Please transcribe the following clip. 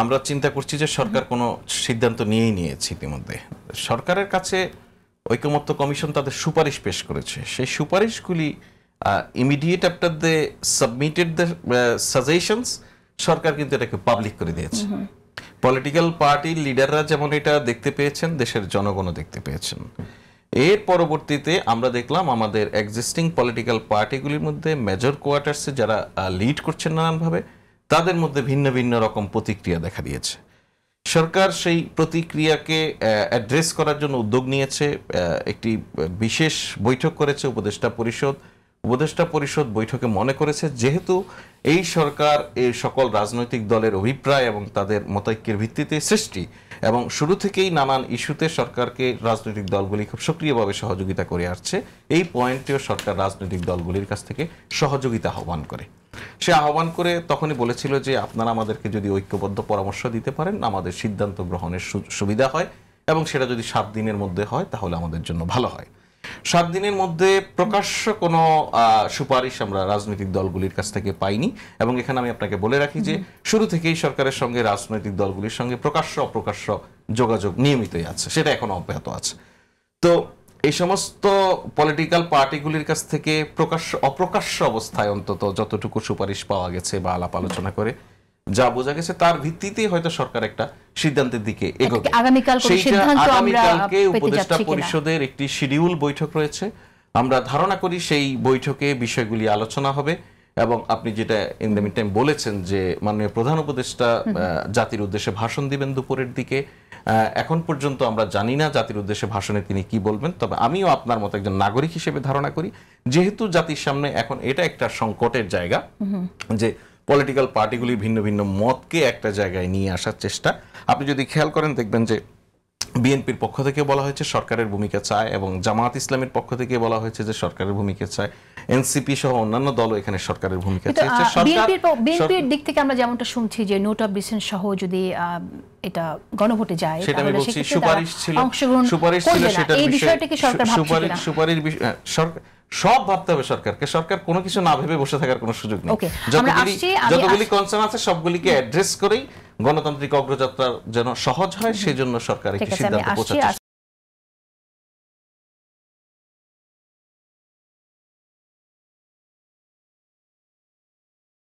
আমরা চিন্তা করছি যে সরকার কোনো সিদ্ধান্ত নিয়েছে ইতিমধ্যে। সরকারের কাছে ঐকমত্য কমিশন তাদের সুপারিশ পেশ করেছে, সেই সুপারিশগুলি immediate after they submitted the suggestions সরকার কিন্তু এটাকে পাবলিক করে দিয়েছে। পলিটিক্যাল পার্টির লিডাররা যেমন এটা দেখতে পেয়েছেন, দেশের জনগণও দেখতে পেয়েছেন। এর পরবর্তীতে আমরা দেখলাম আমাদের এক্সিস্টিং পলিটিক্যাল পার্টিগুলির মধ্যে মেজর কোয়ার্টার্সে যারা লিড করছেন নানানভাবে, তাদের মধ্যে ভিন্ন ভিন্ন রকম প্রতিক্রিয়া দেখা দিয়েছে। সরকার সেই প্রতিক্রিয়াকে অ্যাড্রেস করার জন্য উদ্যোগ নিয়েছে, একটি বিশেষ বৈঠক করেছে উপদেষ্টা পরিষদ বৈঠকে মনে করেছে যেহেতু এই সরকার এই সকল রাজনৈতিক দলের অভিপ্রায় এবং তাদের মতৈক্যের ভিত্তিতে সৃষ্টি এবং শুরু থেকেই নানান ইস্যুতে সরকারকে রাজনৈতিক দলগুলি খুব সক্রিয়ভাবে সহযোগিতা করে আসছে, এই পয়েন্টেও সরকার রাজনৈতিক দলগুলির কাছ থেকে সহযোগিতা আহ্বান করে। সে আহ্বান করে তখনই বলেছিল যে আপনারা আমাদেরকে যদি ঐক্যবদ্ধ পরামর্শ দিতে পারেন আমাদের সিদ্ধান্ত গ্রহণের সুবিধা হয়, এবং সেটা যদি 7 দিনের মধ্যে হয় তাহলে আমাদের জন্য ভালো হয়। 7 দিনের মধ্যে প্রকাশ্য কোনো সুপারিশ আমরা রাজনৈতিক দলগুলির কাছ থেকে পাইনি, এবং এখানে আমি আপনাকে বলে রাখি যে শুরু থেকেই সরকারের সঙ্গে রাজনৈতিক দলগুলির সঙ্গে প্রকাশ্য অপ্রকাশ্য যোগাযোগ নিয়মিতই আছে, সেটা এখনো অব্যাহত আছে। তো এই সমস্ত পলিটিক্যাল পার্টিগুলির কাছ থেকে প্রকাশ্য অপ্রকাশ্য অবস্থায় অন্তত যতটুকু সুপারিশ পাওয়া গেছে বা আলাপ আলোচনা করে যা বোঝা গেছে তার ভিত্তিতেই হয়তো সরকার একটা সিদ্ধান্তের দিকে এগোবে। আগামীকালকে উপদেষ্টা পরিষদের একটি শিডিউল বৈঠক রয়েছে, আমরা ধারণা করি সেই বৈঠকে বিষয়গুলি আলোচনা হবে। এবং আপনি যেটা ইন দ্য মিন টাইম বলেছেন যে মাননীয় প্রধান উপদেষ্টা জাতির উদ্দেশ্যে ভাষণ দিবেন দুপুরের দিকে, এখন পর্যন্ত আমরা জানি না জাতির উদ্দেশ্যে ভাষণে তিনি কি বলবেন। তবে আমিও আপনার মতো একজন নাগরিক হিসেবে ধারণা করি যেহেতু জাতির সামনে এখন এটা একটা সংকটের জায়গা যে পলিটিক্যাল পার্টিগুলি ভিন্ন ভিন্ন মতকে একটা জায়গায় নিয়ে আসার চেষ্টা, আপনি যদি খেয়াল করেন দেখবেন যে বিএনপির পক্ষ থেকে বলা হয়েছে সরকারের ভূমিকা চায়, এবং জামায়াত ইসলামের পক্ষ থেকে বলা হয়েছে যে সরকারের ভূমিকা চায়, এনসিপি সহ অন্যান্য দলও এখানে সরকারের ভূমিকা চাইছে। বিএনপির দিক থেকে আমরা যেমনটা শুনছি যে নোট অফ ডিসেন্ট সহ যদি এটা গণভোটে যায় সেটা আমি বলছি সুপারিশ ছিল সেটা এই বিষয়টাকে সরকার ভাবছে কিনা? সুপারিশ সরকার সব ভাবতে হবে সরকারকে, সরকার কোনো কিছু না ভেবে বসে থাকার কোনো সুযোগ নেই। যতগুলি কনসার্ন আছে সবগুলিকে অ্যাড্রেস করেই গণতান্ত্রিক অগ্রযাত্রা যেন সহজ হয় সেজন্য সরকার একটি সিদ্ধান্তে পৌঁছাচ্ছে।